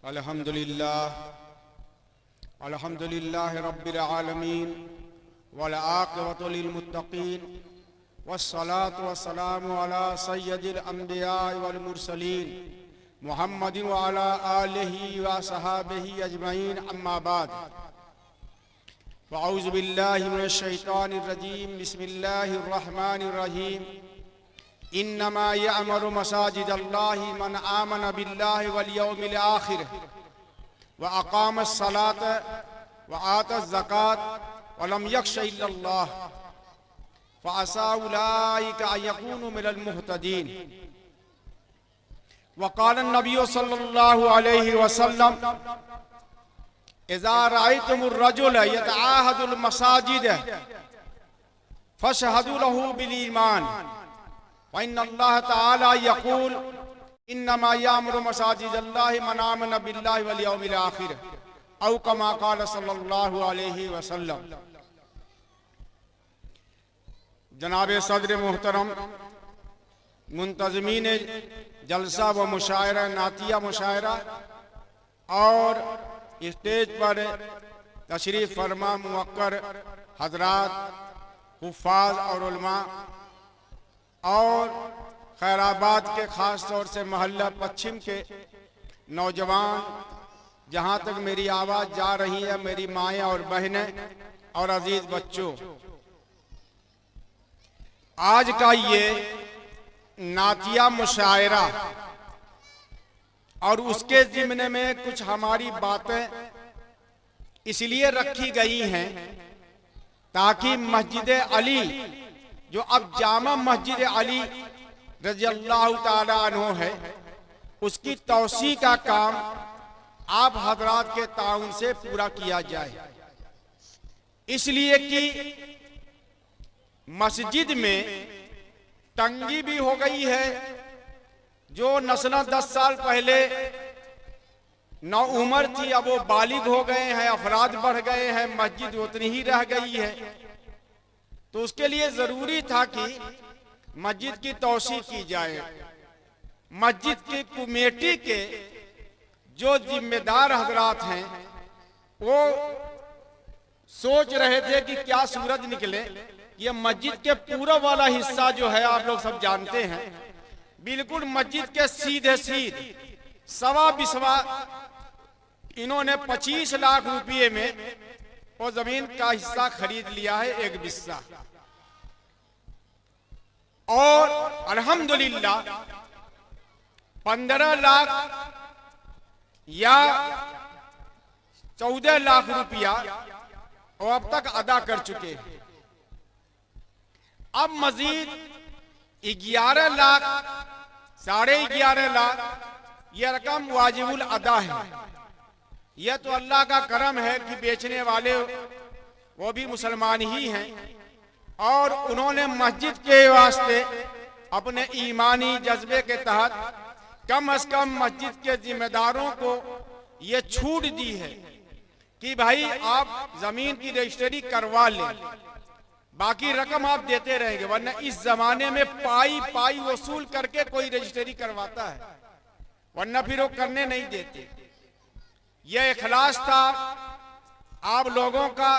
अल्हम्दुलिल्लाह रब्बिल आलमीन वल आक़िबतु लिल मुत्तक़ीन वस्सलातु वस्सलामु अला सय्यदिल अंबिया वल मुरसलीन मुहम्मदिन व अला आलिहि व सहाबिहि अजमईन अम्मा बाद फ़अऊज़ु बिल्लाहि मिनश शैतानिर रजीम बिस्मिल्लाहिर रहमानिर रहीम इन्नमा यअमुरु मसाजिदल्लाहि मन आमन बिल्लाहि वल यौमिल आखिर व अक़ामस सलात व आतज़ ज़कात व लम यख्श इल्लल्लाह फ़असा उलाइका अन यकूनु मिनल मुहतदीन। व क़ाल नबी सल्लल्लाहु अलैहि वसल्लम इज़ा रअयतुमुर रजुल यतआहदुल मसाजिद फशहदू लहू बिल ईमान वइन्नल्लाह तआला यक़ूल इन्नमा यअमुरु मसाजिदल्लाहि मन आमन बिल्लाहि वल यौमिल आखिर औ कमा क़ाल सल्लल्लाहु अलैहि वसल्लम। जनाब सदर मोहतरम, मुंतज़मीन जलसा व मुशायरा नातिया मुशायरा और स्टेज पर तशरीफ़ फरमा मुवक्कर हज़रात, हुफ़्फ़ाज़ और उलमा और खैराबाद के ख़ास तौर से मोहल्ला पश्चिम के नौजवान, जहाँ तक मेरी आवाज़ जा रही है, मेरी माएँ और बहनें और अजीज़ बच्चों, आज का ये नातिया मुशायरा और उसके ज़िम्ने में कुछ हमारी बातें इसलिए रखी गई हैं ताकि मस्जिद अली, जो अब जामा मस्जिद अली रज़ियल्लाहु ताला अन्हु है, उसकी तौसी का काम आप हजरात के ताउन से पूरा किया जाए। इसलिए कि मस्जिद में तंगी भी हो गई है। जो नस्ल 10 साल पहले नौ उम्र थी, अब वो बालिग हो गए हैं, अफराद बढ़ गए हैं, मस्जिद उतनी ही रह गई है। तो उसके लिए जरूरी था कि मस्जिद की तौसी की जाए। मस्जिद की कमेटी के जो जिम्मेदार हजरात हैं वो सोच रहे थे कि क्या सूरज निकले। ये मस्जिद के पूरब वाला हिस्सा जो है, आप लोग सब जानते हैं, बिल्कुल मस्जिद के सीधे सीध सवा बिस्वा इन्होंने 25 लाख रुपये में वो जमीन का हिस्सा खरीद लिया है, एक बिस्सा। और अल्हम्दुलिल्लाह 15 लाख या 14 लाख रुपया वो अब तक अदा कर चुके हैं। अब मजीद 11 लाख, 11.5 लाख यह रकम वाजिबुल अदा है। यह तो अल्लाह का करम है कि बेचने वाले वो भी मुसलमान ही हैं और उन्होंने मस्जिद के वास्ते अपने ईमानी जज्बे के तहत कम से कम मस्जिद के जिम्मेदारों को ये छूट दी है कि भाई आप जमीन की रजिस्ट्री करवा लें, बाकी रकम आप देते रहेंगे, वरना इस जमाने में पाई पाई वसूल करके कोई रजिस्ट्री करवाता है, वरना फिर वो करने नहीं देते। यह इखलास था आप लोगों का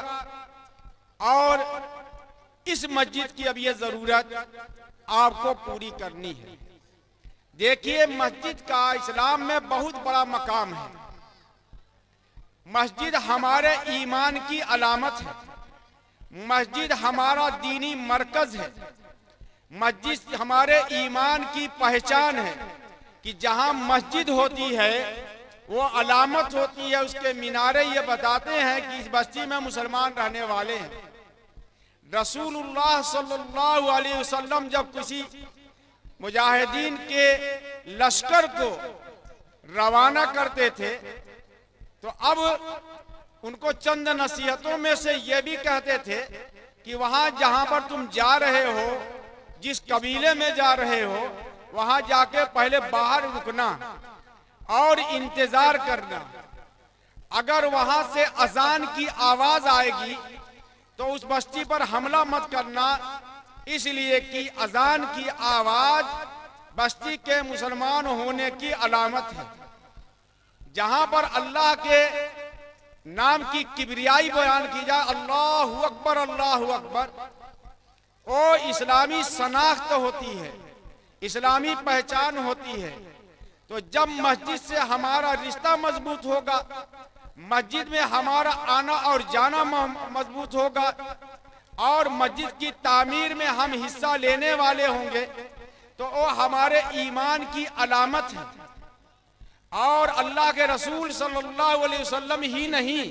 और इस मस्जिद की अब ये जरूरत आपको पूरी करनी है। देखिए, मस्जिद का इस्लाम में बहुत बड़ा मकाम है। मस्जिद हमारे ईमान की अलामत है। मस्जिद हमारा दीनी मरकज है। मस्जिद हमारे ईमान की पहचान है कि जहां मस्जिद होती है वो अलामत होती है, उसके मीनारे ये बताते हैं कि इस बस्ती में मुसलमान रहने वाले हैं। रसूलुल्लाह सल्लल्लाहु अलैहि वसल्लम जब किसी मुजाहिदीन के लश्कर को रवाना करते थे तो अब उनको चंद नसीहतों में से ये भी कहते थे कि वहां जहां पर तुम जा रहे हो, जिस कबीले में जा रहे हो, वहां जाके पहले बाहर रुकना और इंतजार करना। अगर वहां से अजान की आवाज आएगी तो उस बस्ती पर हमला मत करना, इसलिए कि अजान की आवाज बस्ती के मुसलमान होने की अलामत है। जहां पर अल्लाह के नाम की किबरियाई बयान की जाए, अल्लाहु अकबर अल्लाहु अकबर, वो इस्लामी शनाख्त होती है, इस्लामी पहचान होती है। तो जब मस्जिद से हमारा रिश्ता मजबूत होगा, मस्जिद में हमारा आना और जाना मजबूत होगा और मस्जिद की तामीर में हम हिस्सा लेने वाले होंगे, तो वो हमारे ईमान की अलामत है। और अल्लाह के रसूल सल्लल्लाहु अलैहि वसल्लम ही नहीं,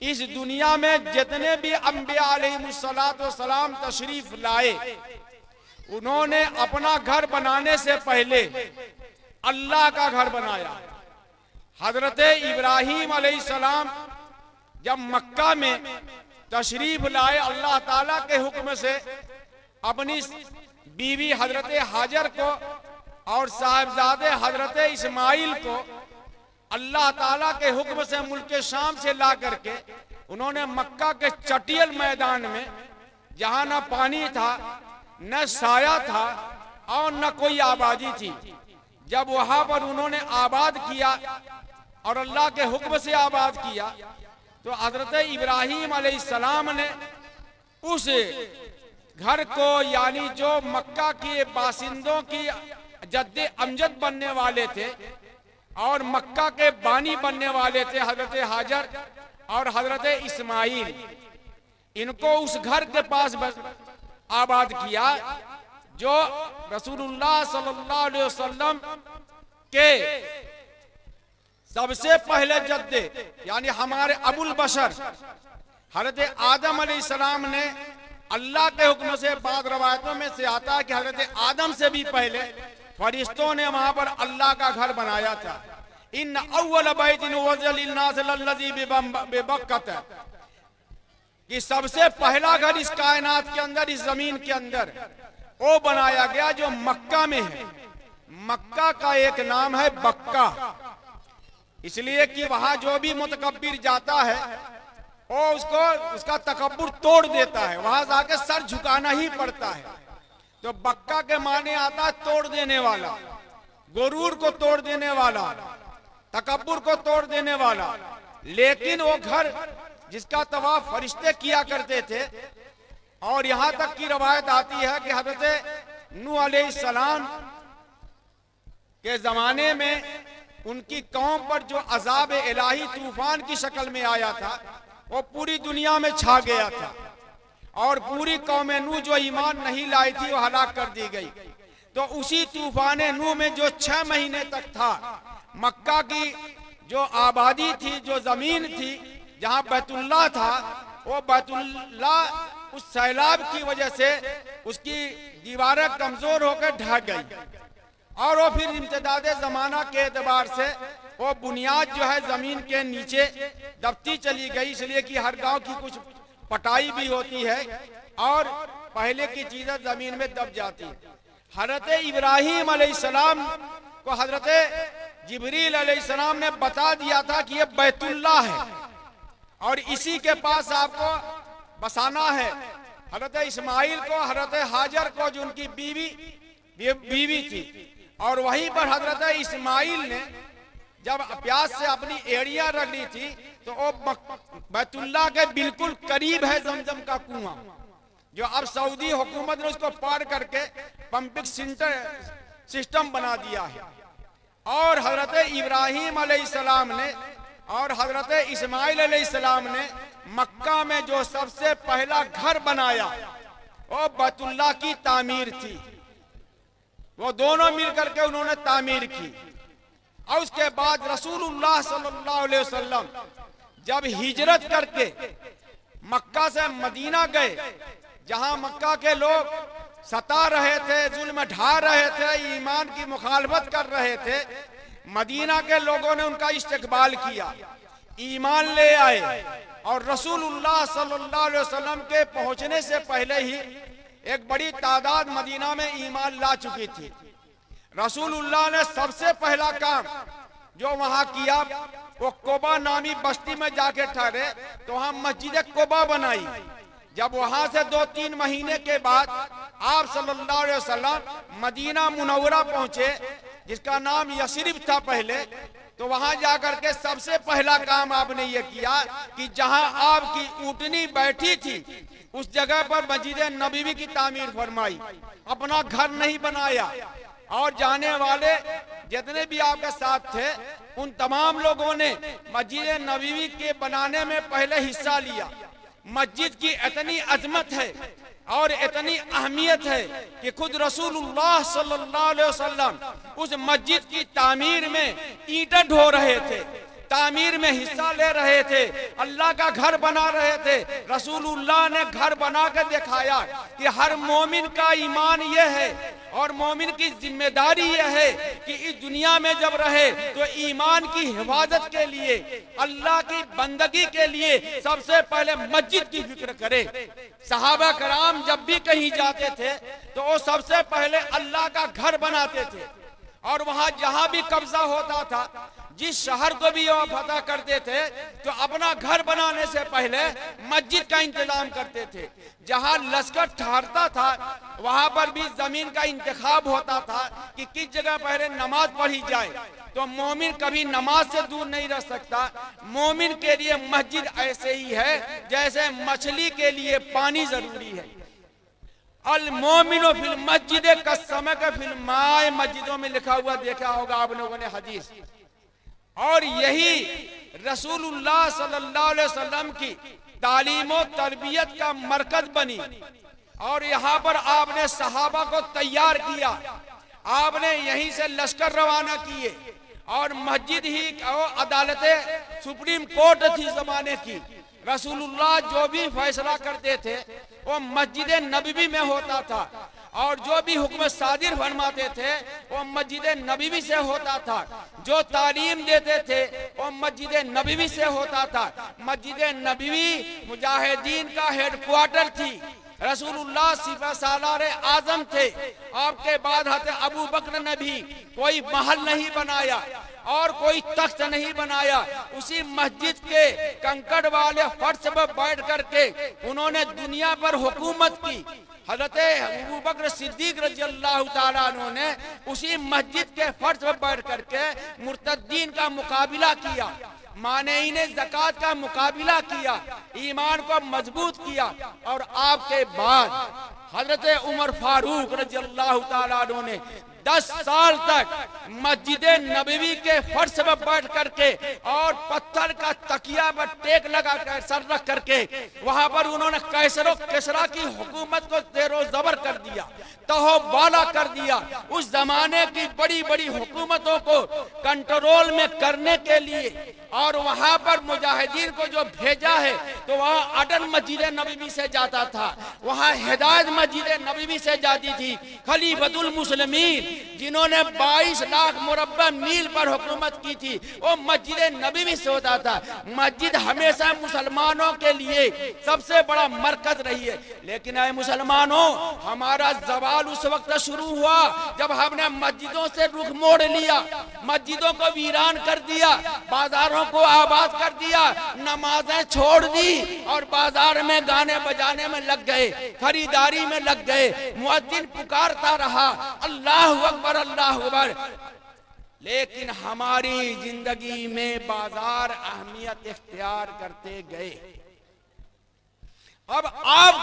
इस दुनिया में जितने भी अंबिया अलैहिमुस्सलातु वस्सलाम तशरीफ लाए, उन्होंने अपना घर बनाने से पहले अल्लाह का घर बनाया। हजरत इब्राहीम अलैहिस्सलाम जब मक्का में तशरीफ लाए, अल्लाह ताला के हुक्म से अपनी बीवी हजरत हाजर को और साहिबजादे हजरत इस्माइल को अल्लाह ताला के हुक्म से मुल्क शाम से ला करके उन्होंने मक्का के चटियल मैदान में, जहां न पानी था, न साया था और न कोई आबादी थी, जब वहां पर उन्होंने आबाद किया और अल्लाह के हुक्म से आबाद किया, तो हजरत इब्राहीम अलैहिस्सलाम ने उस घर को, यानी जो मक्का के बासिंदों की जद्दे अमजद बनने वाले थे और मक्का के बानी बनने वाले थे, हजरत हाजर और हजरत इस्माइल, इनको उस घर के पास आबाद किया जो रसूलुल्लाह सल्लल्लाहु अलैहि वसल्लम के सबसे पहले जद्दे, यानी हमारे अबुल बशर हजरत आदम अलैहिस्सलाम ने, अल्लाह के हुक्म से, बाद रवायतों में से आता है कि हजरत आदम से भी पहले फरिश्तों ने वहां पर अल्लाह का घर बनाया था। इन अव्वल बैतिन वुज़िअ लिन्नास लल्लज़ी बिबक्कता, कि सबसे पहला घर इस कायनात के अंदर, इस जमीन के अंदर वो बनाया गया जो मक्का में है। मक्का का एक नाम है बक्का, इसलिए कि वहां जो भी मुतकब्बिर जाता है वो उसको उसका तकब्बुर तोड़ देता है, वहां जाके सर झुकाना ही पड़ता है। तो बक्का के माने आता है तोड़ देने वाला, गुरूर को तोड़ देने वाला, तकब्बुर को तोड़ देने वाला। लेकिन वो घर जिसका तवाफ फरिश्ते किया करते थे, और यहां तक की रवायत आती है कि हजरत नूह अलैहिस्सलाम के जमाने में उनकी कौम पर जो अजाब इलाही तूफान की शक्ल में आया था, वो पूरी दुनिया में छा गया था और पूरी कौम नूह जो ईमान नहीं लाई थी वो हलाक कर दी गई। तो उसी तूफान नूह में जो 6 महीने तक था, मक्का की जो आबादी थी, जो जमीन थी जहां बैतुल्लाह था, वो बैतुल्लाह उस सैलाब की वजह से उसकी दीवारें कमजोर होकर ढह गई और वो फिर इम्तिदाद जमाना के एतबार से वो बुनियाद जो है जमीन के नीचे दबती चली गई, इसलिए कि हर गांव की कुछ पटाई भी होती है और पहले की चीजें जमीन में दब जाती है। हजरत इब्राहीम अलैहिस्सलाम को हजरत जिब्रील अलैहिस्सलाम ने बता दिया था कि ये बैतुल्लाह है और इसी के पास आपको बसाना है। हजरत इस्माइल को, हजरत हाजर को, जो उनकी बीवी थी, और वहीं पर हजरत इस्माइल ने जब प्यास से अपनी एड़ियां रगड़ी थी, तो वो बैतुल्लाह के बिल्कुल करीब है जमजम का कुआं, जो अब सऊदी हुकूमत ने उसको पार करके पंपिंग सिस्टम बना दिया है। और हजरत इब्राहीम अलैहिस्सलाम ने और हजरत इस्माइल अलैहिस्सलाम ने मक्का में जो सबसे पहला घर बनाया वो बैतुल्लाह की तामीर थी। वो दोनों मिलकर के उन्होंने तामीर की। और उसके बाद रसूलुल्लाह सल्लल्लाहु अलैहि वसल्लम जब हिजरत करके मक्का से मदीना गए, जहां मक्का के लोग सता रहे थे, जुल्म ढा रहे थे, ईमान की मुखालफत कर रहे थे, मदीना के लोगों ने उनका इस्तकबाल किया, ईमान ले आए। और रसूलुल्लाह सल्लल्लाहु अलैहि वसल्लम के पहुंचने से पहले ही एक बड़ी तादाद मदीना में ईमान ला चुकी थी। रसूलुल्लाह ने सबसे पहला काम जो वहां किया वो कोबा नामी बस्ती में जाके ठहरे, तो वहां मस्जिद कोबा बनाई। जब वहां से 2-3 महीने के बाद आप सल्लल्लाहु अलैहि वसल्लम मदीना मुनव्वरा पहुंचे, जिसका नाम यसरिब था पहले, तो वहां जाकर के सबसे पहला काम आपने ये किया कि जहां आपकी ऊँटनी बैठी थी उस जगह पर मस्जिद नबवी की तामीर फरमाई। अपना घर नहीं बनाया, और जाने वाले जितने भी आपके साथ थे उन तमाम लोगों ने मस्जिद नबवी के बनाने में पहले हिस्सा लिया। मस्जिद की इतनी अजमत है और इतनी अहमियत है कि खुद रसूलुल्लाह सल्लल्लाहु अलैहि वसल्लम उस मस्जिद की तामीर में ईंटें ढो रहे थे, तामीर में हिस्सा ले रहे थे, अल्लाह का घर बना रहे थे। रसूलुल्लाह ने घर बना कर दिखाया कि हर मोमिन का ईमान यह है और मोमिन की जिम्मेदारी यह है कि इस दुनिया में जब रहे तो ईमान की हिफाजत के लिए, अल्लाह की बंदगी के लिए सबसे पहले मस्जिद की फिक्र करे। सहाबा कराम जब भी कहीं जाते थे तो वो सबसे पहले अल्लाह का घर बनाते थे, और वहां जहां भी कब्जा होता था, जिस शहर को भी वो फतह करते थे, तो अपना घर बनाने से पहले मस्जिद का इंतजाम करते थे। जहां लश्कर ठहरता था वहां पर भी जमीन का इंतखाब होता था कि किस जगह पहले नमाज पढ़ी जाए। तो मोमिन कभी नमाज से दूर नहीं रह सकता। मोमिन के लिए मस्जिद ऐसे ही है जैसे मछली के लिए पानी जरूरी है। अल मोमिनो फिल मस्जिद का समय का फिल माए, मस्जिदों में लिखा हुआ देखा होगा आप लोगों ने हदीस। और यही रसूलुल्लाह सल्लल्लाहु अलैहि वसल्लम की तालीम और तरबियत का मरकज बनी, और यहाँ पर आपने सहाबा को तैयार किया। आपने यहीं से लश्कर रवाना किए, और मस्जिद ही अदालतें सुप्रीम कोर्ट थी जमाने की। रसूलुल्लाह जो भी फैसला करते थे वो मस्जिद नबवी में होता था, और जो भी हुक्म सादिर फरमाते थे वो मस्जिद नबवी से होता था। जो तालीम देते थे वो मस्जिद नबवी से होता था। मस्जिद नबवी मुजाहिदीन का हेडक्वार्टर थी। रसूलुल्लाह सिपह सालार आजम थे। आपके बाद हज़रत अबू बकर ने भी कोई महल नहीं बनाया और कोई तख्त नहीं बनाया। उसी मस्जिद के कंकड़ वाले फर्श पर बैठ करके उन्होंने दुनिया पर हुकूमत की। हज़रत अबू बकर सिद्दीक रज़ियल्लाहु ताला अन्हु ने उसी मस्जिद के फर्श पर बैठ करके मुर्तद्दीन का मुकाबला किया, मानेईन ज़कात का मुकाबला किया, ईमान को मजबूत किया। और आपके बाद हजरत उमर फारूक रज़ियल्लाहु ताला अन्हु ने 10 साल तक मस्जिद नबवी के फर्श पर बैठ करके और पत्थर का तकिया पर टेक लगा कर सर रख करके वहां पर उन्होंने कैसरो किसरा की हुकूमत को जेरो जबर कर दिया, तहो बाला कर दिया। उस जमाने की बड़ी बड़ी हुकूमतों को कंट्रोल में करने के लिए और वहां पर मुजाहिदीन को जो भेजा है तो वहां अडन मस्जिद नबवी से जाता था, वहां हिदायत मस्जिद नबवी से जाती थी। खलीफतुल मुस्लिमीन जिन्होंने 22 लाख मुरब्बा मील पर हुकूमत की थी वो मस्जिद नबवी से होता था। मस्जिद हमेशा मुसलमानों के लिए सबसे बड़ा मरकज रही है। लेकिन ऐ मुसलमानों, हमारा जवाल उस वक्त शुरू हुआ जब हमने मस्जिदों से रुख मोड़ लिया, मस्जिदों को वीरान कर दिया, बाजारों को आबाद कर दिया, नमाजें छोड़ दी और बाजार में गाने बजाने में लग गए, खरीदारी में लग गए। मुअज्जिन पुकारता रहा अल्लाह अकबर अल्लाह अकबर। लेकिन हमारी जिंदगी में बाजार अहमियत इख्तियार करते गए। अब आप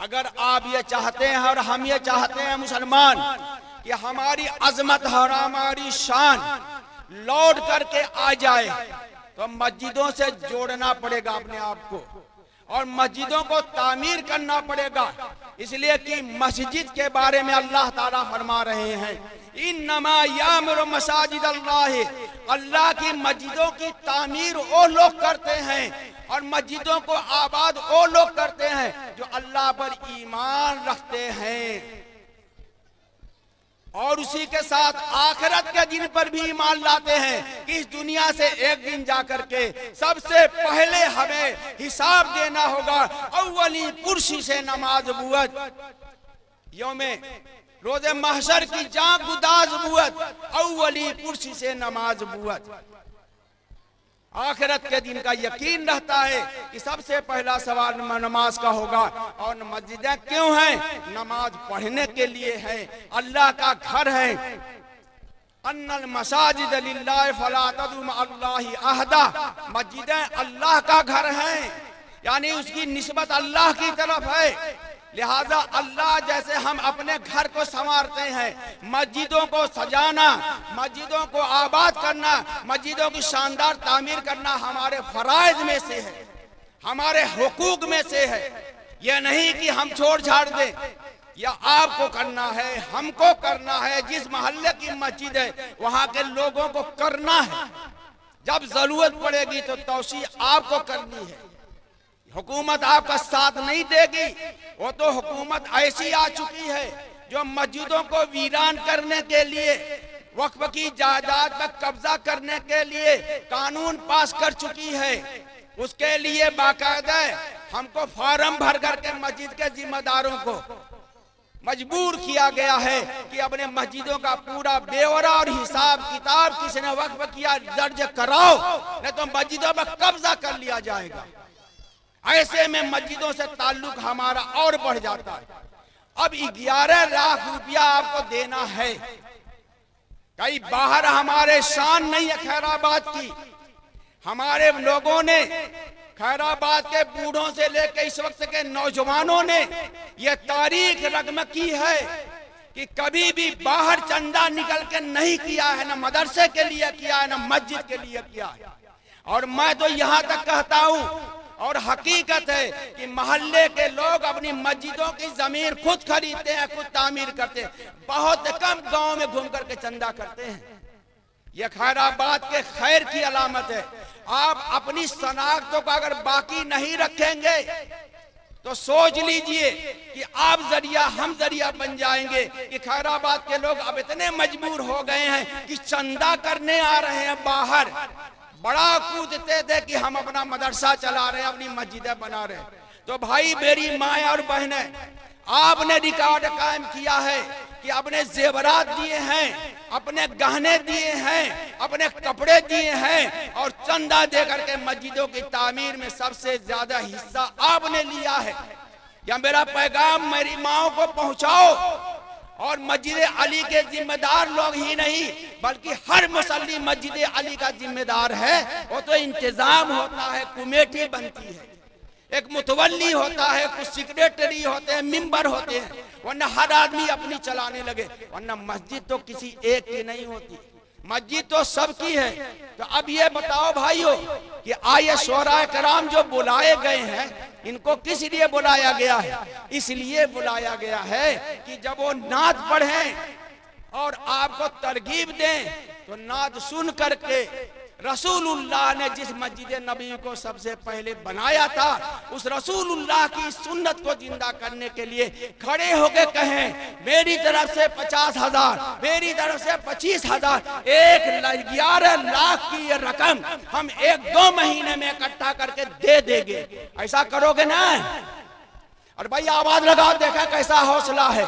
अगर आप ये चाहते हैं और हम ये चाहते हैं मुसलमान कि हमारी अजमत और हमारी शान लौट करके आ जाए तो मस्जिदों से जोड़ना पड़ेगा अपने आप को और मस्जिदों को तामीर करना पड़ेगा। इसलिए कि मस्जिद के बारे में अल्लाह ताला फरमा रहे हैं इन्नमा यामुरु मसाजिद अल्लाह, अल्लाह की मस्जिदों की तामीर वो लोग करते हैं और मस्जिदों को आबाद वो लोग करते हैं जो अल्लाह पर ईमान रखते हैं और उसी के साथ आखिरत के दिन पर भी ईमान लाते हैं कि इस दुनिया से एक दिन जाकर के सबसे पहले हमें हिसाब देना होगा। अव्वली कुर्सी से नमाज बुअत, यौमे रोजे महशर की जांच गुदाज बुअत, अव्वली कुर्सी से नमाज बुअत। आखिरत के दिन का यकीन रहता है कि सबसे पहला सवाल नमाज का होगा। और मस्जिदें क्यों हैं? नमाज पढ़ने के लिए है, अल्लाह का घर है। अन्नल मसाजिद लिल्लाह फला तदउ मअल्लाहि अहदा, मस्जिदें अल्लाह का घर हैं, यानी उसकी निस्बत अल्लाह की तरफ है। लिहाजा अल्लाह जैसे हम अपने घर को संवारते हैं, मस्जिदों को सजाना, मस्जिदों को आबाद करना, मस्जिदों की शानदार तामीर करना हमारे फराइज में से है, हमारे हुकूक में से है। यह नहीं कि हम छोड़ छाड़ दें, या आपको करना है, हमको करना है। जिस मोहल्ले की मस्जिद है वहां के लोगों को करना है। जब जरूरत पड़ेगी तो तौसी आपको करनी है। हुकूमत आपका साथ नहीं देगी। वो तो हुकूमत ऐसी आ चुकी है जो मस्जिदों को वीरान करने के लिए, वक्फ की जायदाद पर कब्जा करने के लिए कानून पास कर चुकी है। उसके लिए बाकायदा हमको फॉर्म भर करके मस्जिद के जिम्मेदारों को मजबूर किया गया है कि अपने मस्जिदों का पूरा ब्यौरा और हिसाब किताब किसने वक्फ किया दर्ज कराओ, नहीं तो मस्जिदों पर कब्जा कर लिया जाएगा। ऐसे में मस्जिदों से ताल्लुक हमारा और बढ़ जाता है। अब 11 लाख रुपया आपको देना है। कहीं बाहर हमारे शान नहीं है खैराबाद की। हमारे लोगों ने, खैराबाद के बूढ़ों से लेकर इस वक्त के नौजवानों ने यह तारीख रकम की है कि कभी भी बाहर चंदा निकल के नहीं किया है, ना मदरसे के लिए किया है, ना मस्जिद के लिए किया है। और मैं तो यहाँ तक कहता हूँ, और हकीकत है कि मोहल्ले के लोग अपनी मस्जिदों की जमीन खुद खरीदते हैं, खुद तामीर करते हैं। बहुत कम गांव में घूम करके चंदा करते हैं। यह खैराबाद के खैर की अलामत है। आप अपनी शनाख्तों का अगर बाकी नहीं रखेंगे तो सोच लीजिए कि आप जरिया हम जरिया बन जाएंगे। कि खैराबाद के लोग अब इतने मजबूर हो गए हैं कि चंदा करने आ रहे हैं बाहर। बड़ा कूदते थे कि हम अपना मदरसा चला रहे हैं, अपनी मस्जिदें बना रहे हैं। तो भाई मेरी माए और बहनें, आपने रिकॉर्ड कायम किया है कि अपने जेवरात दिए हैं, अपने गहने दिए हैं, अपने कपड़े दिए हैं, और चंदा देकर के मस्जिदों की तामीर में सबसे ज्यादा हिस्सा आपने लिया है। या मेरा पैगाम मेरी माओ को पहुंचाओ। और मस्जिद अली के जिम्मेदार लोग ही नहीं बल्कि हर मुसल्ली मस्जिद अली का जिम्मेदार है। वो तो इंतजाम होता है, कमेटी बनती है, एक मुतवल्ली होता है, कुछ सेक्रेटरी होते हैं, मेंबर होते हैं, वरना हर आदमी अपनी चलाने लगे। वरना मस्जिद तो किसी एक की नहीं होती, मस्जिद तो सबकी है। तो अब ये बताओ भाइयों कि आये शोराए कराम जो बुलाए गए हैं, इनको किस लिए बुलाया गया है? इसलिए बुलाया गया है कि जब वो नात पढ़ें और आपको तरगीब दें तो नात सुन करके रसूलुल्लाह ने जिस मस्जिद नबी को सबसे पहले बनाया था, उस रसूलुल्लाह की सुन्नत को जिंदा करने के लिए खड़े होकर कहें, मेरी तरफ से 50,000, मेरी तरफ से 25,000, 11 लाख की ये रकम हम 1-2 महीने में इकट्ठा करके दे देंगे। ऐसा करोगे ना? और भाई आवाज लगाओ, देखा कैसा हौसला है।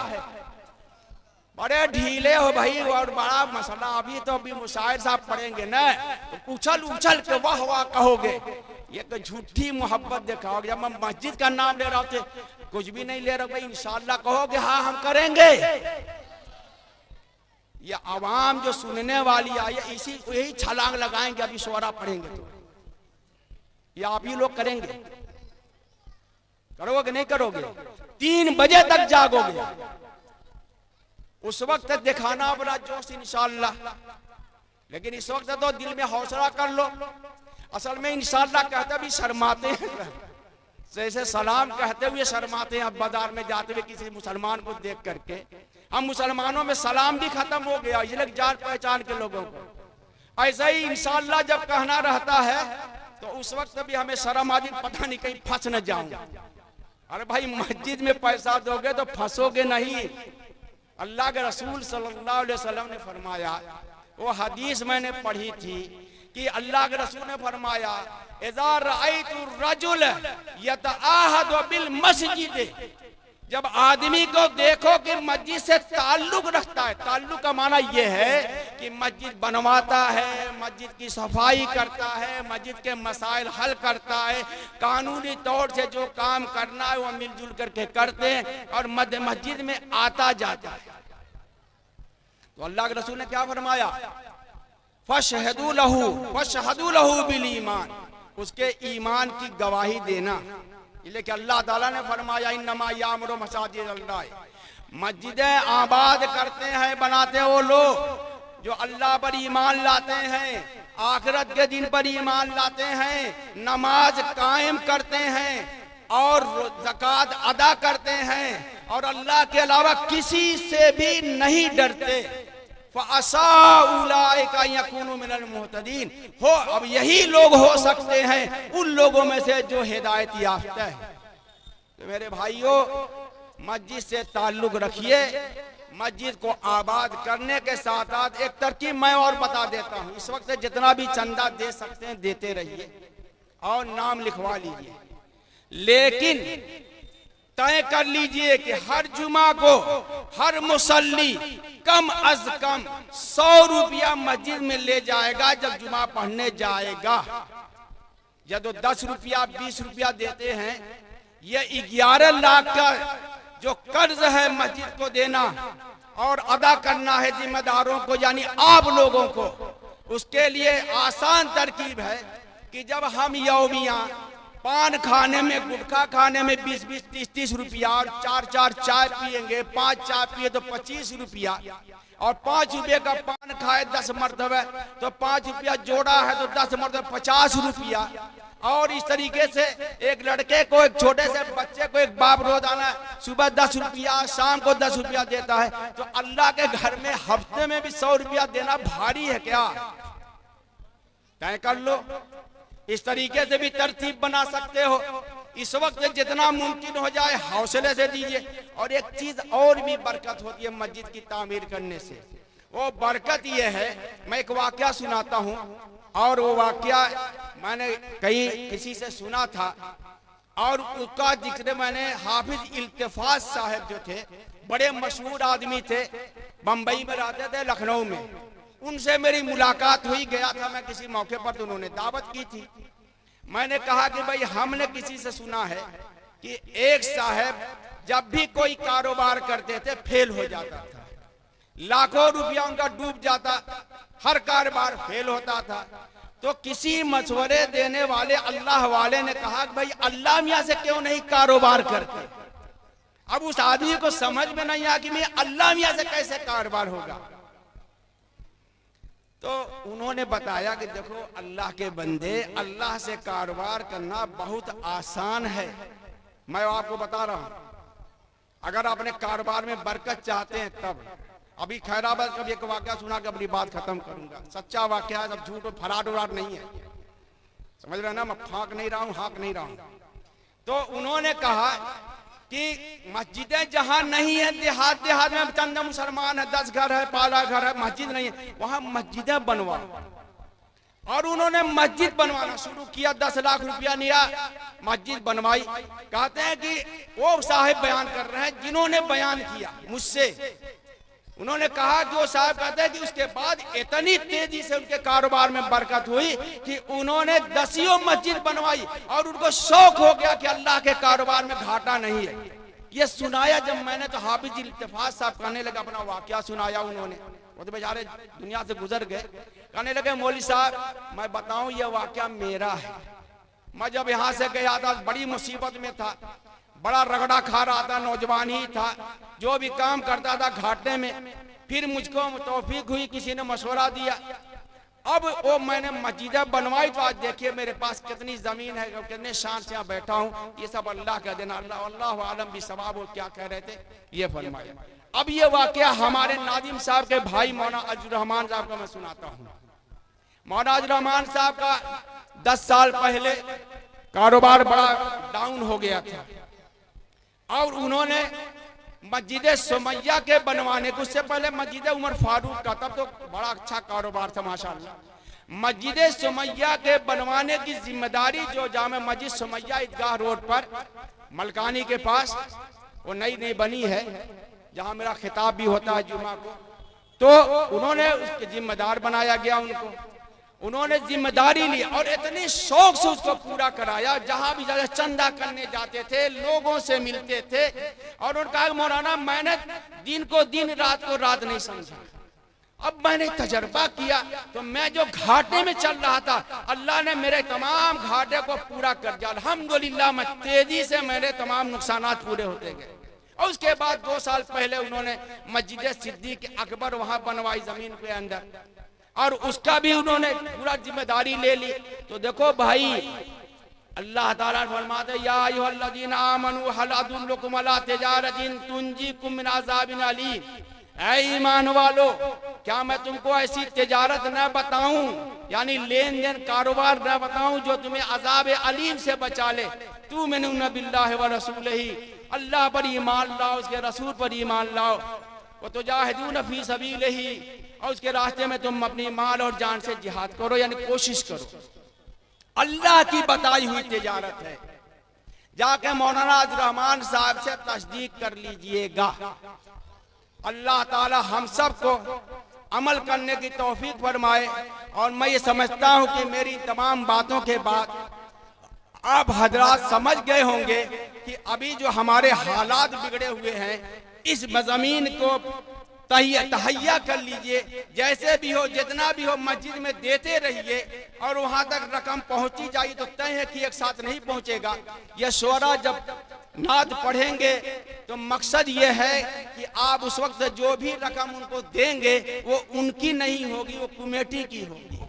बड़े ढीले हो भाई, और बड़ा मसला। अभी मुशाहिर साहब पढ़ेंगे ना तो उछल उछल के वाह वाह कहोगे। ये तो झूठी मोहब्बत दिखाओगे। जब मैं मस्जिद का नाम ले रहा थे, कुछ भी नहीं ले रहा भाई, इंशाल्लाह कहोगे हाँ हम करेंगे। ये आवाम जो सुनने वाली आई है, इसी यही छलांग लगाएंगे। अभी शोरा पढ़ेंगे तो ये आप ही लोग करेंगे। करोगे नहीं करोगे? 3 बजे तक जागोगे। उस वक्त दिखाना अपना जोश इंशाल्लाह। लेकिन इस वक्त तो दिल में हौसला कर लो। असल में इंशाल्लाह कहते भी शर्माते हैं, जैसे सलाम कहते हुए शर्माते हैं। अब बाजार में जाते हुए किसी मुसलमान को देख करके, हम मुसलमानों में सलाम भी खत्म हो गया, इसलिए जान पहचान के लोगों को। ऐसा ही इंशाल्लाह जब कहना रहता है तो उस वक्त भी हमें शर्म आदि, पता नहीं कहीं फंस न जाऊं। अरे भाई मस्जिद में पैसा दोगे तो फंसोगे नहीं। अल्लाह के रसूल सल्लल्लाहु अलैहि वसल्लम ने फरमाया, वो हदीस मैंने पढ़ी थी कि अल्लाह के रसूल ने फरमाया, इज़ा रअयतु रजुल यतआहदु बिल मस्जिद, जब आदमी को देखो कि मस्जिद से ताल्लुक रखता है। ताल्लुक का माना यह है कि मस्जिद बनवाता है, मस्जिद की सफाई करता है, मस्जिद के मसाइल हल करता है, कानूनी तौर से जो काम करना है वो मिलजुल करके करते हैं और मस्जिद में आता जाता है। तो अल्लाह के रसूल ने क्या फरमाया, फशहदू लहू बिल ईमान, उसके ईमान की गवाही देना। लेकिन अल्लाह ताला ने फरमाया इन्नमा यामुरु मसाजिद अल्लाह, मस्जिदें आबाद करते हैं, बनाते हैं वो लोग जो अल्लाह पर ईमान लाते हैं, आखिरत के दिन पर ईमान लाते हैं, नमाज कायम करते हैं और ज़कात अदा करते हैं और अल्लाह के अलावा किसी से भी नहीं डरते। फ़असा उलाइका यकूनु मिनल मुहतदीन, हो अब यही लोग हो सकते हैं उन लोगों में से जो हिदायत याफ्ता है। तो मेरे भाइयों, मस्जिद से ताल्लुक रखिए, मस्जिद को आबाद करने के साथ साथ एक तरकीब मैं और बता देता हूँ। इस वक्त जितना भी चंदा दे सकते हैं देते रहिए और नाम लिखवा लीजिए, लेकिन तय कर लीजिए कि हर जुमा को हर मुसल्ली कम अज कम 100 रुपया मस्जिद में ले जाएगा जब जुमा पढ़ने जाएगा। या तो 10 रुपया 20 रुपया देते हैं, ये 11 लाख का जो कर्ज है मस्जिद को देना और अदा करना है जिम्मेदारों को, यानी आप लोगों को। उसके लिए आसान तरकीब है कि जब हम यौमिया पान खाने में, गुटखा खाने में 20-20, 30-30 रुपया और 4-4 चाय पिएंगे, 5 चाय पिए तो 25 रुपया, और 5 रुपये का पान खाए 10 मरतबे तो 5 रुपया जोड़ा है तो 10 मरतबे 50 रुपया। और इस तरीके से एक लड़के को, एक छोटे से बच्चे को एक बाप रोजाना सुबह 10 रुपया, शाम को 10 रुपया देता है, तो अल्लाह के घर में हफ्ते में भी 100 रुपया देना भारी है क्या? तय कर लो। इस तरीके से भी तरतीब बना सकते हो। इस वक्त जितना मुमकिन हो जाए हौसले से दीजिए। और एक चीज और भी बरकत होती है मस्जिद की तामीर करने से, वो बरकत ये है, मैं एक वाकया सुनाता हूँ और वो वाकया मैंने कहीं किसी से सुना था और उसका जिक्र मैंने हाफिज इल्तिफात साहब जो थे, बड़े मशहूर आदमी थे, बम्बई में रहते थे, लखनऊ में, उनसे मेरी मुलाकात हुई। गया था मैं किसी मौके पर, तो उन्होंने दावत की थी। मैंने कहा कि भाई हमने किसी से सुना है कि एक साहब जब भी कोई कारोबार करते थे फेल हो जाता था, लाखों रुपया उनका डूब जाता, हर कारोबार फेल होता था। तो किसी मशवरे देने वाले अल्लाह वाले ने कहा कि भाई अल्लाह मियां से क्यों नहीं कारोबार करते। अब उस आदमी को समझ में नहीं आया कि मैं अल्लाह मियां से कैसे कारोबार होगा। तो उन्होंने बताया कि देखो अल्लाह के बंदे, अल्लाह से कारोबार करना बहुत आसान है। मैं आपको बता रहा हूं, अगर अपने कारोबार में बरकत चाहते हैं तब। अभी खैराबाद कभी एक वाकया सुना के अपनी बात खत्म करूंगा, सच्चा वाकया है, सब झूठ और फराड उराड नहीं है, समझ रहे ना, मैं फाक नहीं रहा हूं, हाँक नहीं रहा हूं। तो उन्होंने कहा कि मस्जिदें जहां नहीं है, देहात में चंद मुसलमान है, 10 घर है, पाला घर है, मस्जिद नहीं है, वहां मस्जिदें बनवाओ। और उन्होंने मस्जिद बनवाना शुरू किया, 10 लाख रुपया लिया, मस्जिद बनवाई। कहते हैं कि वो साहिब बयान कर रहे हैं जिन्होंने बयान किया मुझसे, उन्होंने कहा कि वो साहब कहते हैं कि उसके बाद इतनी तेजी से उनके कारोबार में बरकत हुई कि उन्होंने 10 मस्जिद बनवाई और उनको शौक हो गया कि अल्लाह के कारोबार में घाटा नहीं है। ये सुनाया जब मैंने, तो हाफिज इल्तिफात साहब कहने लगे, अपना वाकया सुनाया उन्होंने, वो तो बेचारे दुनिया से गुजर गए। कहने लगे मौलवी साहब मैं बताऊं ये वाकया मेरा है। मैं जब यहाँ से गया था बड़ी मुसीबत में था, बड़ा रगड़ा खा रहा था, नौजवान ही था, जो भी काम करता था घाटे में। फिर मुझको तौफीक हुई, किसी ने मशवरा दिया, अब वो मैंने मस्जिदें बनवाई। तो आज देखिए मेरे पास कितनी जमीन है, कितने शान से यहाँ बैठा हूँ, ये सब अल्लाह का देना। अल्लाह आलम भी सवाब। वो क्या कह रहे थे ये फरमाया। अब ये वाकया हमारे नादिम साहब के भाई मौलाना अजर रहमान साहब का मैं सुनाता हूँ। मौलाना अजर रहमान साहब का 10 साल पहले कारोबार बड़ा डाउन हो गया था और उन्होंने मस्जिद सुमैया के बनवाने को, उससे पहले मस्जिद उमर फारूक का, तब तो बड़ा अच्छा कारोबार था माशाअल्लाह। मस्जिद सुमैया के बनवाने की जिम्मेदारी जो जामे मस्जिद सुमैया ईदगाह रोड पर मलकानी के पास वो नई बनी है, जहां मेरा खिताब भी होता है जुमा को, तो उन्होंने उसके जिम्मेदार बनाया गया उनको, उन्होंने जिम्मेदारी ली और इतने शौक से उसको पूरा कराया। जहां भी जाकर चंदा करने जाते थे, लोगों से मिलते थे और उन्होंने कहा मौलाना मैंने दिन को दिन, रात को रात नहीं समझा। अब मैंने तजर्बा किया तो मैं जो घाटे में चल रहा था, अल्लाह ने मेरे तमाम घाटे को पूरा कर दिया। अल्हम्दुलिल्लाह मैं तेजी से मेरे तमाम नुकसानात पूरे होते गए। और उसके बाद 2 साल पहले उन्होंने मस्जिद सिद्दीक अकबर वहां बनवाई जमीन के अंदर, और उसका भी उन्होंने पूरा जिम्मेदारी ले ली। तो देखो भाई, अल्लाह ताला फरमाते या अय्युहल्लज़ीना आमनू हल अदुल्लुकुम अला तिजारतिन तुंजीकुम मिन अज़ाबिन अलीम, ऐ ईमान वालो क्या मैं तुमको ऐसी तिजारत न बताऊं, यानी लेन देन कारोबार न बताऊं जो तुम्हें अजाब अलीम से बचा ले। तुमिनून बिल्लाहि व रसूलिही, अल्लाह पर ईमान लाओ, उसके रसूल पर ईमान लाओ, व तुजाहिदून फी सबीलिही, और उसके रास्ते में तुम अपनी माल और जान से जिहाद करो, यानी कोशिश करो। अल्लाह की बताई हुई तिजारत है। जाके मौलाना रहमान साहब से तस्दीक कर लीजिएगा। अल्लाह ताला हम सब को अमल करने की तौफीक फरमाए। और मैं ये समझता हूँ कि मेरी तमाम बातों के बाद आप हजरात समझ गए होंगे कि अभी जो हमारे हालात बिगड़े हुए हैं, इस मज़मीन को तहैया कर लीजिए। जैसे भी हो, जितना भी हो, मस्जिद में देते रहिए और वहां तक रकम पहुंची जाए तो तय है कि एक साथ नहीं पहुंचेगा। यह शोरा जब नात पढ़ेंगे तो मकसद ये है कि आप उस वक्त जो भी रकम उनको देंगे वो उनकी नहीं होगी, वो कमेटी की होगी।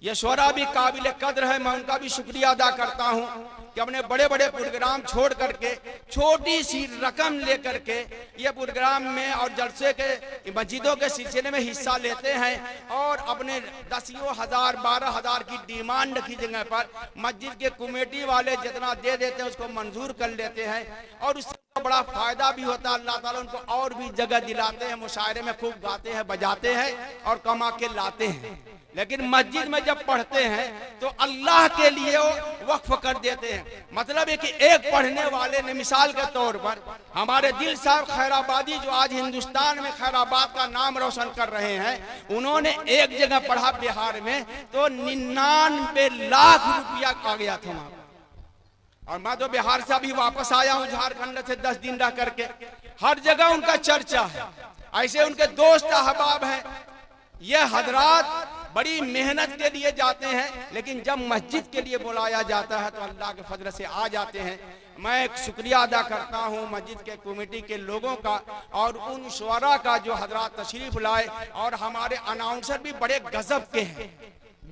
ये शोरा भी काबिल कद्र है, मैं उनका भी शुक्रिया अदा करता हूँ कि अपने बड़े बड़े प्रोग्राम छोड़ करके छोटी सी रकम लेकर के ये प्रोग्राम में और जलसे के मस्जिदों के सिलसिले में हिस्सा लेते हैं और अपने 10,000 12,000 की डिमांड की जगह पर मस्जिद के कमेटी वाले जितना दे देते हैं उसको मंजूर कर लेते हैं और उससे बड़ा फायदा भी होता है। अल्लाह ताला उनको और भी जगह दिलाते हैं, मुशायरे में खूब गाते हैं, बजाते हैं और कमा के लाते हैं। लेकिन मस्जिद में जब पढ़ते हैं तो अल्लाह के लिए वो वक्फ कर देते हैं। मतलब है कि एक पढ़ने वाले ने, मिसाल के तौर पर हमारे दिल साहब खैराबादी जो आज हिंदुस्तान में खैराबाद का नाम रोशन कर रहे हैं, उन्होंने एक जगह पढ़ा बिहार में तो 99 लाख रुपया आ गया था वहां। और मैं तो बिहार से अभी वापस आया हूँ, झारखंड से 10 दिन रह करके। हर जगह उनका चर्चा है, ऐसे उनके दोस्त अहबाब हैं। ये हजरात बड़ी मेहनत के लिए जाते हैं, लेकिन जब मस्जिद के लिए बुलाया जाता है तो अल्लाह के फजल से आ जाते हैं। मैं एक शुक्रिया अदा करता हूँ मस्जिद के कमेटी के लोगों का और उन शुअरा का जो हजरात तशरीफ लाए। और हमारे अनाउंसर भी बड़े गजब के हैं,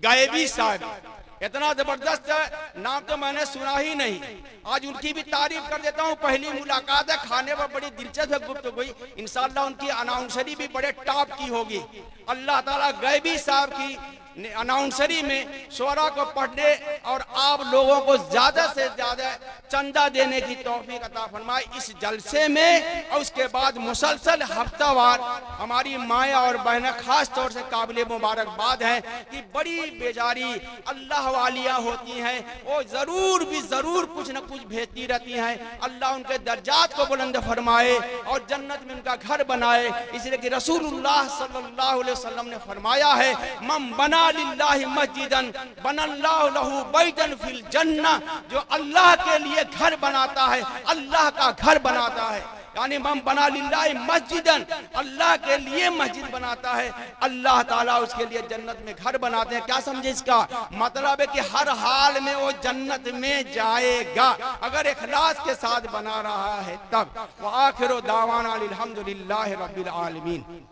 गायबी साहब इतना जबरदस्त है, नाम तो मैंने सुना ही नहीं। आज उनकी भी तारीफ कर देता हूँ, पहली मुलाकात है, खाने पर बड़ी दिलचस्प गुफ्तगू हुई। इंशाअल्लाह उनकी अनाउंसरी भी बड़े टॉप की होगी। अल्लाह ताला गायबी साहब की अनाउंसरी में शोरा को पढ़ने और आप लोगों को ज्यादा से ज्यादा चंदा देने की तौफीक अता फरमाए इस जलसे में। और उसके बाद मुसलसल हफ्तावार हमारी माएँ और बहनें खास तौर से काबिल मुबारकबाद हैं कि बड़ी बेजारी अल्लाह वालियाँ होती हैं, वो जरूर कुछ न कुछ भेजती रहती हैं। अल्लाह उनके दर्जात को बुलंद फरमाए और जन्नत में उनका घर बनाए। इसलिए कि रसूलुल्लाह सल्लल्लाहु अलैहि वसल्लम ने फरमाया है, मम बना लिल्लाहि मस्जिदन बनल्लाहु लहू बैतन फिल जन्नह, जो अल्लाह के लिए घर बनाता है अल्लाह का घर बनाता है। यानी मम बना लिल्लाहि मस्जिदन, अल्लाह के लिए मस्जिद बनाता है, अल्लाह ताला उसके लिए जन्नत में घर बनाते हैं। क्या समझे इसका मतलब है कि हर हाल में वो जन्नत में जाएगा अगर इखलास के साथ बना रहा है तब। व आखिरु दावाना अल्हम्दुलिल्लाहि रब्बिल आलमीन।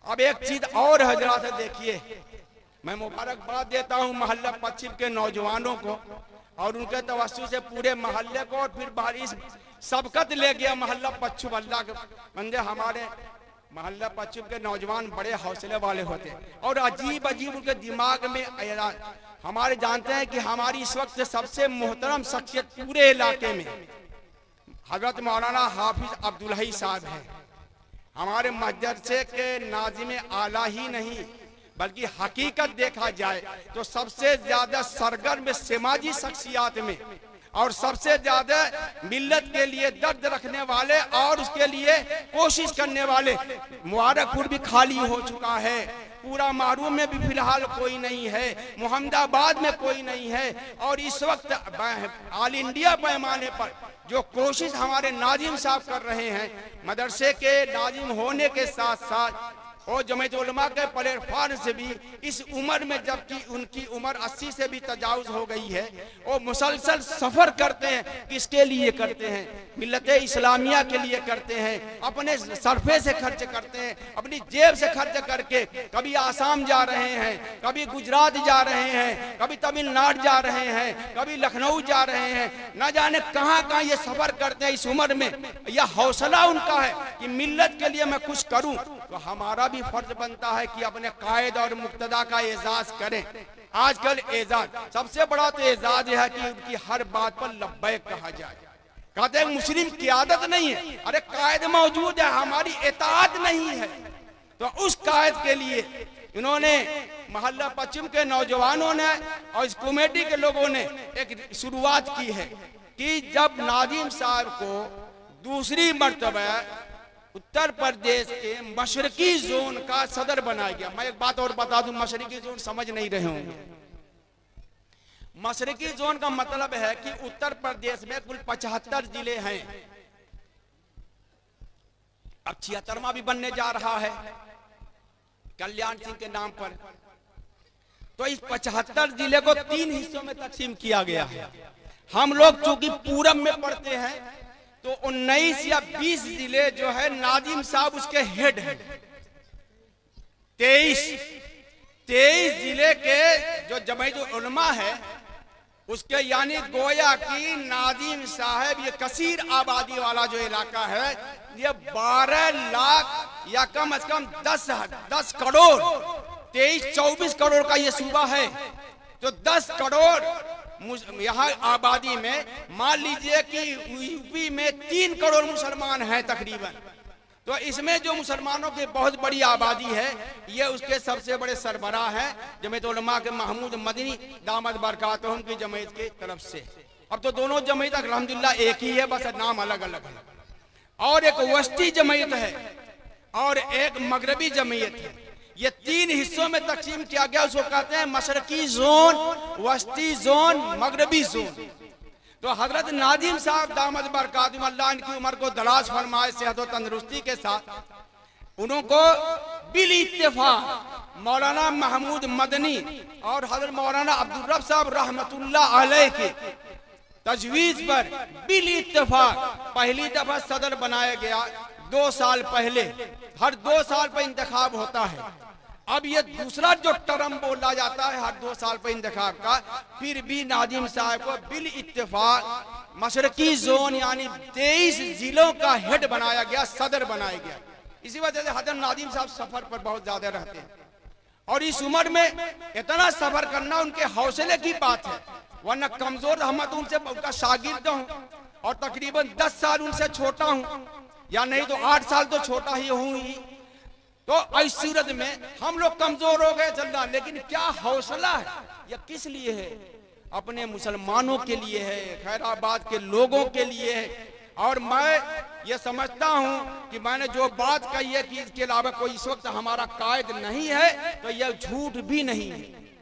अब एक चीज और हजरात देखिए, मैं मुबारकबाद देता हूँ मोहल्ला पश्चिम के नौजवानों को और उनके तवज्जो से पूरे मोहल्ले को। और फिर बारिश सबकत ले गया मोहल्ला पश्चिम। अल्लाह के बंदे, हमारे मोहल्ला पश्चिम के नौजवान बड़े हौसले वाले होते हैं और अजीब उनके दिमाग में हमारे जानते हैं कि हमारी इस वक्त सबसे मोहतरम शख्सियत पूरे इलाके में हजरत मौलाना हाफिज अब्दुल हई साहब हैं। हमारे मदरसे के नाज़िम आला ही नहीं बल्कि हकीकत देखा जाए तो सबसे ज्यादा सरगर्म समाजी शख्सियात में और सबसे ज्यादा मिल्लत के लिए दर्द रखने वाले और उसके लिए कोशिश करने वाले। मुबारकपुर भी खाली हो चुका है, पूरा मारू में भी फिलहाल कोई नहीं है, मोहम्मदाबाद में कोई नहीं है। और इस वक्त ऑल इंडिया पैमाने पर जो कोशिश हमारे नाजिम साहब कर रहे हैं, मदरसे के नाजिम होने के साथ साथ और जमीयत उलमा के प्लेटफार्म से भी इस उम्र में, जबकि उनकी उम्र 80 से भी तजावुज हो गई है, वो मुसलसल सफर करते हैं। किसके लिए करते हैं? मिल्लत इस्लामिया के लिए करते हैं। अपने सरफे से खर्च करते हैं, अपनी जेब से खर्च करके कभी आसाम जा रहे हैं, कभी गुजरात जा रहे हैं, कभी तमिलनाडु जा रहे हैं, कभी लखनऊ जा रहे हैं, न जाने कहां कहां ये सफर करते हैं इस उम्र में। यह हौसला उनका है कि मिल्लत के लिए मैं कुछ करूं। तो हमारा भी फर्ज बनता है कि अपने कायद और मुक्तदा का एजाज करें। आजकल एजाज, सबसे बड़ा तो एजाज है कि उनकी हर बात पर लब्बैक कहा जाए। कहते हैं मुस्लिम क़ियादत नहीं है, अरे कायद मौजूद है, हमारी इताअत नहीं है। तो उस कायद के लिए इन्होंने मोहल्ला पश्चिम के नौजवानों ने और इस कमेटी के लोगों ने एक शुरुआत की है कि जब नाजिम साहब को दूसरी मर्तबा उत्तर प्रदेश के मशरकी जोन का सदर बनाया गया। मैं एक बात और बता दूं, मशरकी जोन समझ नहीं रहे होंगे। मशरकी जोन का मतलब है कि उत्तर प्रदेश में कुल 75 जिले हैं। अब 76वां भी बनने जा रहा है कल्याण सिंह के नाम पर। तो इस 75 जिले को 3 हिस्सों में तकसीम किया गया है। हम लोग चूंकि पूरब में पढ़ते हैं तो 19 या 20 जिले जो है नाजिम साहब उसके हेड हैं। 23 जिले के जो जमीयत उलमा है उसके, यानी गोया की नाजिम साहब, ये कसीर आबादी वाला जो इलाका है, ये 12 लाख या कम से कम 10 करोड़, 23-24 करोड़ का ये सूबा है। तो 10 करोड़ यहाँ आबादी में, मान लीजिए कि यूपी में 3 करोड़ मुसलमान हैं तकरीबन। तो इसमें जो मुसलमानों की बहुत बड़ी आबादी है, ये उसके सबसे बड़े सरबराह हैं जमीयत उलमा के महमूद मदनी दामद बरकातहुम की जमीयत की तरफ से। अब तो दोनों जमीयत अल्हम्दुलिल्लाह एक ही है, बस नाम अलग अलग है। और एक वस्ती जमीयत है और एक मगरबी जमीयत है। ये 3 हिस्सों में तकसीम किया गया। उसको कहते हैं मशरकी जोन, वस्ती जोन, मगरबी जोन। तो हजरत नाजिम साहब दामद बरकातहुम, अल्लाह इनकी उम्र को दराज फरमाए, सेहत और तंदुरुस्ती के साथ, उनको बिल इत्तेफाक मौलाना महमूद मदनी और हजरत मौलाना अब्दुल रब साहब रहमतुल्लाह अलैह के तजवीज पर बिल इत्तेफाक पहली दफा सदर बनाया गया 2 साल पहले। हर 2 साल पर इंतखाब होता है। अब ये दूसरा जो टर्म बोला जाता है हर 2 साल पर इंतखाब का, फिर भी नाजिम साहब को बिल इत्तेफाक मशरकी जोन यानी 23 जिलों का हेड बनाया गया, सदर बनाया गया। इसी वजह से हजरत नाजिम साहब सफर पर बहुत ज्यादा रहते हैं। और इस उम्र में इतना सफर करना उनके हौसले की बात है, वरना कमजोर हम तो उनसे उनका शागिर्द हूँ और तकरीबन 10 साल उनसे छोटा हूँ, या नहीं तो 8 साल तो छोटा ही हूँ ही। तो इस सूरत में हम लोग कमजोर हो गए चलना, लेकिन क्या हौसला है, यह किस लिए है? अपने मुसलमानों के लिए है, खैराबाद के लोगों के लिए है। और मैं ये समझता हूँ कि मैंने जो बात कही है कि इसके अलावा कोई इस वक्त हमारा कायद नहीं है, तो यह झूठ भी नहीं है,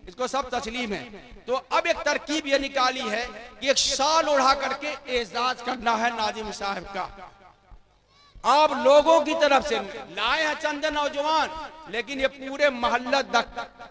इसको सब तस्लीम है। तो अब एक तरकीब ये निकाली है कि एक शाल उड़ा करके एजाज करना है नाजिम साहब का। आप लोगों की तरफ से लाए हैं चंद नौजवान, लेकिन ये पूरे मोहल्ला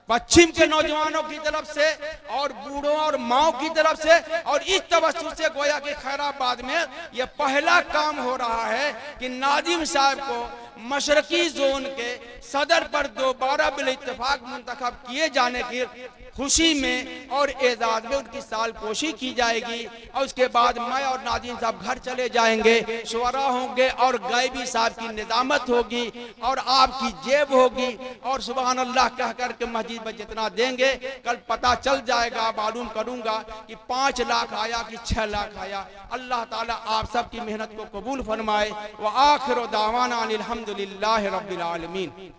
पश्चिम के नौजवानों की तरफ से और बूढ़ों और माओ की तरफ से, और इस तवज्जुह से गोया कि खैराबाद में ये पहला काम हो रहा है कि नाजिम साहब को मशरकी जोन के सदर पर दोबारा बिल इत्तेफाक मुंतखब किए जाने की खुशी में और एजाज में उनकी साल पोशी की जाएगी। और उसके बाद मैं और नाजिम साहब घर चले जाएंगे, शुअरा होंगे और गायबी साहब की निजामत होगी और आपकी जेब होगी, और सुभान अल्लाह कह करके मस्जिद में जितना देंगे कल पता चल जाएगा, मालूम करूंगा कि 5 लाख आया कि 6 लाख आया। अल्लाह ताला आप सब की मेहनत को कबूल फरमाए। व आखिर दावाना अनिल हम्दुलिल्लाहि रब्बिल आलमीन।